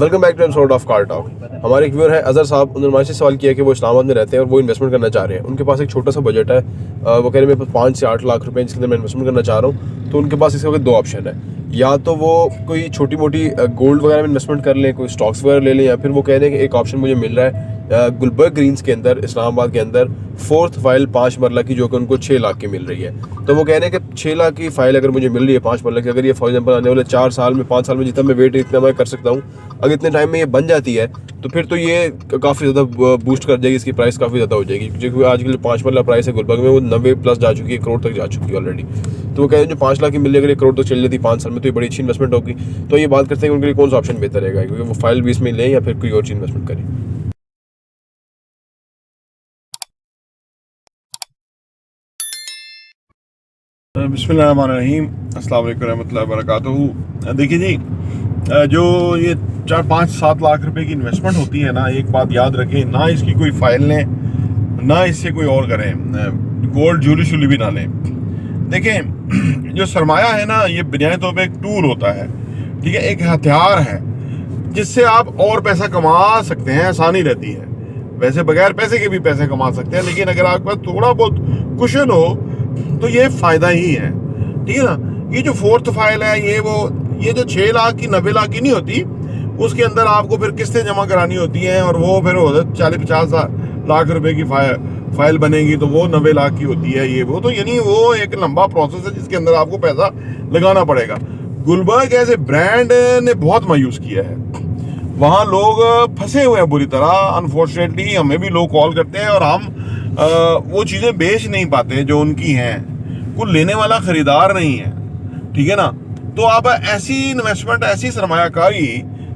Welcome back to episode of car talk. हमारे एक viewer है अजहर साहब, उन्होंने हमारे से सवाल किया कि वो इस्लामाबाद में रहते हैं और वो इन्वेस्टमेंट करना चाह रहे हैं। उनके पास एक छोटा सा बजट है, वो कह रहे हैं मेरे पास 5 से 8 लाख रुपए जिसके अंदर मैं इन्वेस्टमेंट करना चाह रहा हूँ। तो उनके पास इसके वक्त 2 ऑप्शन है, या तो वो कोई छोटी मोटी गोल्ड वगैरह में इन्वेस्टमेंट कर लें, कोई स्टॉक्स वगैरह ले लें, या फिर वो कह रहे हैं कि एक ऑप्शन मुझे मिल रहा है गुलबर्ग ग्रीन्स के अंदर इस्लामाबाद के अंदर 4th फाइल 5 मरला की, जो कि उनको 6 लाख की मिल रही है। तो वो कह रहे हैं कि 6 लाख की फाइल अगर मुझे मिल रही है 5 मरला की, अगर ये फॉर एग्जाम्पल आने वाले 4 साल में 5 साल में जितना मैं वेट इतना मैं कर सकता हूँ, अगर इतने टाइम में ये बन जाती है तो फिर तो ये काफ़ी ज़्यादा बूस्ट कर जाएगी, इसकी प्राइस काफ़ी ज़्यादा हो जाएगी। क्योंकि आज के लिए 5 मरला प्राइस है गुलबर्ग में, वो 90+ जा चुकी है, करोड़ तक जा चुकी है ऑलरेडी। तो वो कह रहे हैं जो 5 लाख की मिल रही है अगर 1 करोड़ तक चल जाती 5 साल में, तो ये बड़ी अच्छी इन्वेस्टमेंट होगी। तो ये बात करते हैं कि उनके लिए कौन सा ऑप्शन बेहतर रहेगा, क्योंकि वो फाइल 20 में लें या फिर कोई और चीज़ इन्वेस्टमेंट करें। बिस्मिल्लाहिर्रहमानिर्रहीम, अस्सलाम वालेकुम रहमतुल्लाहि व बरकातुहू। देखिए जी, जो ये 4-5-7 लाख रुपए की इन्वेस्टमेंट होती है ना, एक बात याद रखें, ना इसकी कोई फाइल लें, ना इससे कोई और करें, गोल्ड ज्वेलरी भी ना लें। देखें, जो सरमाया है ना, ये बुनियादी तौर पे एक टूल होता है, ठीक है, एक हथियार है जिससे आप और पैसा कमा सकते हैं, आसानी रहती है। वैसे बगैर पैसे के भी पैसे कमा सकते हैं, लेकिन अगर आपके पास थोड़ा बहुत कुशन हो तो ये फायदा ही है, ठीक है ना। ये जो 4th फाइल है, ये जो 6 लाख की 90 लाख की नहीं होती, उसके अंदर आपको फिर किस्तें जमा करानी होती हैं, और वो फिर 40-50 लाख रुपए की फाइल बनेगी, तो वो 90 लाख की होती है। ये वो तो यानी वो एक लंबा प्रोसेस है जिसके अंदर आपको पैसा लगाना पड़ेगा। गुलबर्ग ऐसे ब्रांड ने बहुत मायूस किया है, वहाँ लोग फंसे हुए हैं बुरी तरह। अनफॉर्चुनेटली हमें भी लोग कॉल करते हैं और हम वो चीज़ें बेच नहीं पाते जो उनकी हैं, कोई लेने वाला खरीदार नहीं है, ठीक है ना। तो आप ऐसी इन्वेस्टमेंट, ऐसी सरमायाकारी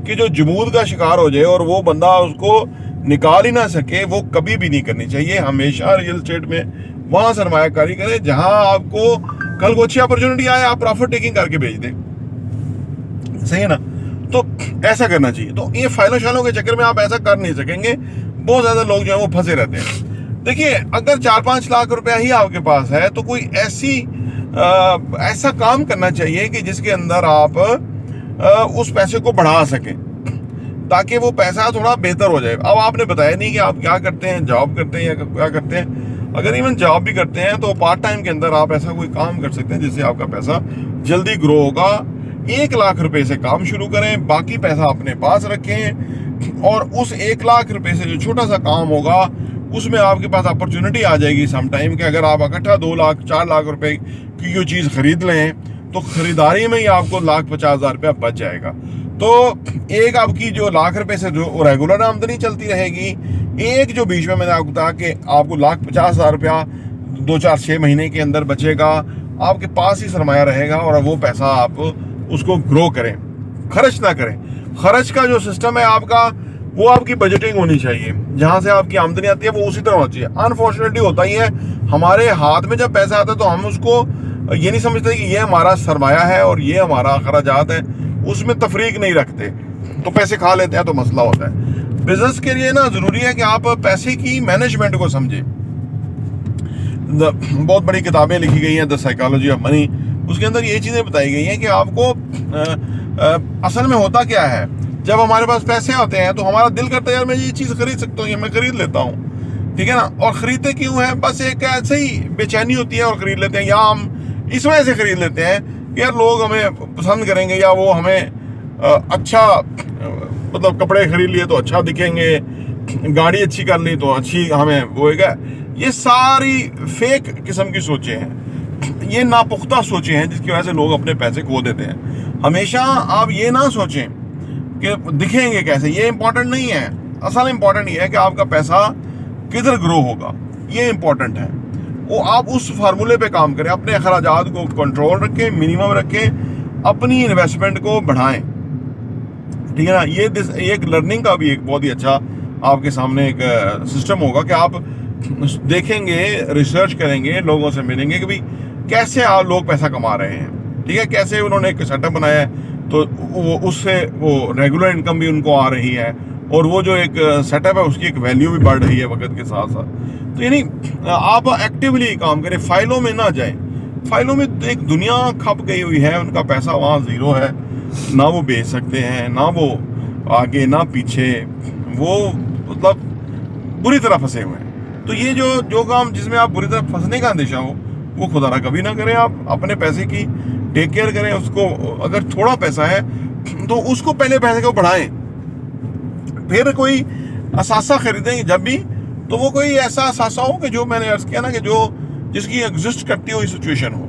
कि जो जमूद का शिकार हो जाए और वो बंदा उसको निकाल ही ना सके, वो कभी भी नहीं करनी चाहिए। हमेशा रियल एस्टेट में वहाँ सरमायाकारी करें जहाँ आपको कल को अच्छी अपॉर्चुनिटी आए, आप प्रॉफिट टेकिंग करके बेच दें, सही है ना। तो ऐसा करना चाहिए। तो ये फाइलों शाइलों के चक्कर में आप ऐसा कर नहीं सकेंगे। बहुत ज़्यादा लोग जो है वो फंसे रहते हैं। देखिए, अगर 4-5 लाख रुपया ही आपके पास है तो कोई ऐसा काम करना चाहिए कि जिसके अंदर आप उस पैसे को बढ़ा सकें, ताकि वो पैसा थोड़ा बेहतर हो जाए। अब आपने बताया नहीं कि आप क्या करते हैं, जॉब करते हैं या क्या करते हैं। अगर इवन जॉब भी करते हैं तो पार्ट टाइम के अंदर आप ऐसा कोई काम कर सकते हैं जिससे आपका पैसा जल्दी ग्रो होगा। 1 लाख रुपए से काम शुरू करें, बाकी पैसा अपने पास रखें, और उस 1 लाख रुपए से जो छोटा सा काम होगा उसमें आपके पास अपॉर्चुनिटी आ जाएगी सम टाइम कि अगर आप इकट्ठा 2 लाख 4 लाख रुपए की कोई चीज़ खरीद लें तो खरीदारी में ही आपको 1,50,000 रुपया बच जाएगा। तो एक आपकी जो लाख रुपए से जो रेगुलर आमदनी चलती रहेगी, एक जो बीच में मैंने आपको बताया कि आपको 1,50,000 रुपया 2-4-6 महीने के अंदर बचेगा, आपके पास ही सरमाया रहेगा, और वो पैसा आप उसको ग्रो करें, खर्च ना करें। खर्च का जो सिस्टम है आपका, वो आपकी बजटिंग होनी चाहिए। जहां से आपकी आमदनी आती है वो उसी तरह होनी चाहिए। अनफॉर्चुनेटली होता ही है, हमारे हाथ में जब पैसा आता है तो हम उसको ये नहीं समझते कि ये हमारा सरमाया है और ये हमारा अखराजात है, उसमें तफरीक नहीं रखते, तो पैसे खा लेते हैं, तो मसला होता है। बिजनेस के लिए ना जरूरी है कि आप पैसे की मैनेजमेंट को समझें। बहुत बड़ी किताबें लिखी गई हैं, द साइकोलॉजी ऑफ मनी, उसके अंदर ये चीज़ें बताई गई हैं कि आपको असल में होता क्या है। जब हमारे पास पैसे आते हैं तो हमारा दिल करता है यार मैं ये चीज़ खरीद सकता हूँ, ये मैं खरीद लेता हूँ, ठीक है ना। और ख़रीदते क्यों है, बस एक ऐसे ही बेचैनी होती है और ख़रीद लेते हैं, या हम इस वजह से ख़रीद लेते हैं कि यार लोग हमें पसंद करेंगे, या वो हमें अच्छा मतलब कपड़े खरीद लिए तो अच्छा दिखेंगे, गाड़ी अच्छी कर ली तो अच्छी हमें वो होगा। ये सारी फेक किस्म की सोचें हैं, ये नापुख्ता सोचें हैं जिसकी वजह से लोग अपने पैसे खो देते हैं। हमेशा आप ये ना सोचें कि दिखेंगे कैसे, ये इंपॉर्टेंट नहीं है। असल इंपॉर्टेंट ये है कि आपका पैसा किधर ग्रो होगा, ये इंपॉर्टेंट है। वो आप उस फार्मूले पे काम करें, अपने अखराजात को कंट्रोल रखें, मिनिमम रखें, अपनी इन्वेस्टमेंट को बढ़ाएं, ठीक है ना। ये एक लर्निंग का भी एक बहुत ही अच्छा आपके सामने एक सिस्टम होगा कि आप देखेंगे, रिसर्च करेंगे, लोगों से मिलेंगे कि भाई कैसे आप लोग पैसा कमा रहे हैं, ठीक है, कैसे उन्होंने एक सेटअप बनाया है, तो वो उससे वो रेगुलर इनकम भी उनको आ रही है, और वो जो एक सेटअप है उसकी एक वैल्यू भी बढ़ रही है वक्त के साथ साथ। तो यानी आप एक्टिवली काम करें, फाइलों में ना जाएं। फाइलों में एक दुनिया खप गई हुई है, उनका पैसा वहाँ ज़ीरो है, ना वो बेच सकते हैं, ना वो आगे ना पीछे, वो मतलब बुरी तरह फंसे हुए हैं। तो ये जो काम जिसमें आप बुरी तरह फंसने का अंदेशा हो, वो खुदा ना कभी ना करें। आप अपने पैसे की टेक केयर करें उसको। अगर थोड़ा पैसा है तो उसको पहले पैसे को बढ़ाएं, फिर कोई असासा खरीदेंगे जब भी, तो वो कोई ऐसा असासा हो कि जो मैंने अर्ज किया ना, कि जो जिसकी एग्जिस्ट करती हुई सिचुएशन हो,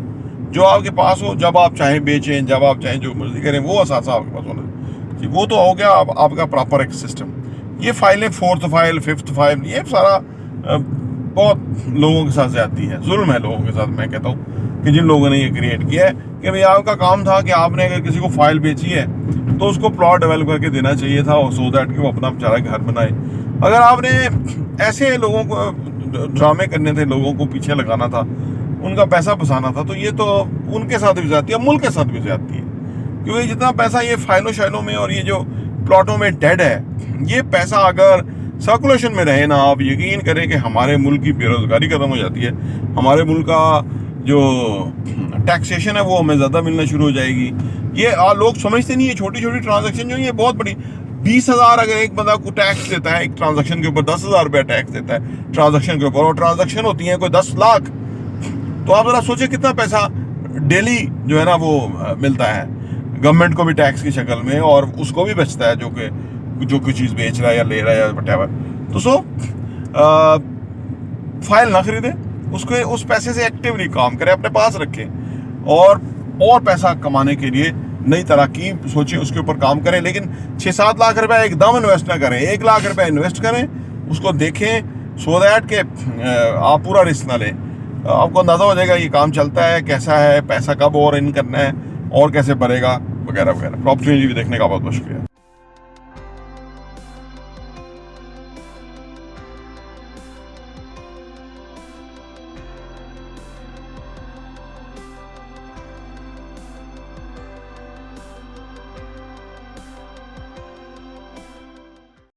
जो आपके पास हो, जब आप चाहें बेचें, जब आप चाहें जो मर्जी करें, वो असासा आपके पास होना जी। वो तो हो गया आपका प्रॉपर एक सिस्टम। ये फाइलें 4th फाइल 5th फाइल, ये सारा बहुत लोगों के साथ ज्यादती है, जुल्म है लोगों के साथ। मैं कहता हूँ कि जिन लोगों ने ये क्रिएट किया है कि भाई आपका काम था कि आपने अगर किसी को फाइल बेची है तो उसको प्लॉट डेवलप करके देना चाहिए था, सो दैट कि वो अपना बेचारा घर बनाए। अगर आपने ऐसे लोगों को ड्रामे करने थे, लोगों को पीछे लगाना था, उनका पैसा फंसाना था, तो ये तो उनके साथ भी ज्यादती है, मुल्क के साथ भी ज्यादती है। क्योंकि जितना पैसा ये फाइलों शाइलों में और ये जो प्लॉटों में डेड है, ये पैसा अगर सर्कुलेशन में रहे ना, आप यकीन करें कि हमारे मुल्क की बेरोजगारी खत्म हो जाती है, हमारे मुल्क का जो टैक्सेशन है वो हमें ज़्यादा मिलना शुरू हो जाएगी। ये लोग समझते नहीं है, छोटी छोटी ट्रांजैक्शन जो है ये बहुत बड़ी। 20,000 अगर एक बंदा को टैक्स देता है एक ट्रांजैक्शन के ऊपर, 10,000 रुपया टैक्स देता है ट्रांजैक्शन के ऊपर, और ट्रांजैक्शन होती है कोई 10 लाख, तो आप जरा सोचे कितना पैसा डेली जो है ना वो मिलता है गवर्नमेंट को भी टैक्स की शक्ल में, और उसको भी बचता है जो कोई चीज़ बेच रहा है या ले रहा है या व्हाटएवर। तो फाइल ना खरीदे, उसको उस पैसे से एक्टिवली काम करें, अपने पास रखें, और पैसा कमाने के लिए नई तरह की सोचिए, उसके ऊपर काम करें। लेकिन 6-7 लाख रुपए एकदम इन्वेस्ट ना करें, 1 लाख रुपए इन्वेस्ट करें, उसको देखें, सो दैट के आप पूरा रिस्क ना लें। आपको अंदाजा हो जाएगा ये काम चलता है, कैसा है, पैसा कब और इन करना है और कैसे भरेगा, वगैरह वगैरह। प्रॉपर्टी भी देखने का बहुत बहुत शुक्रिया।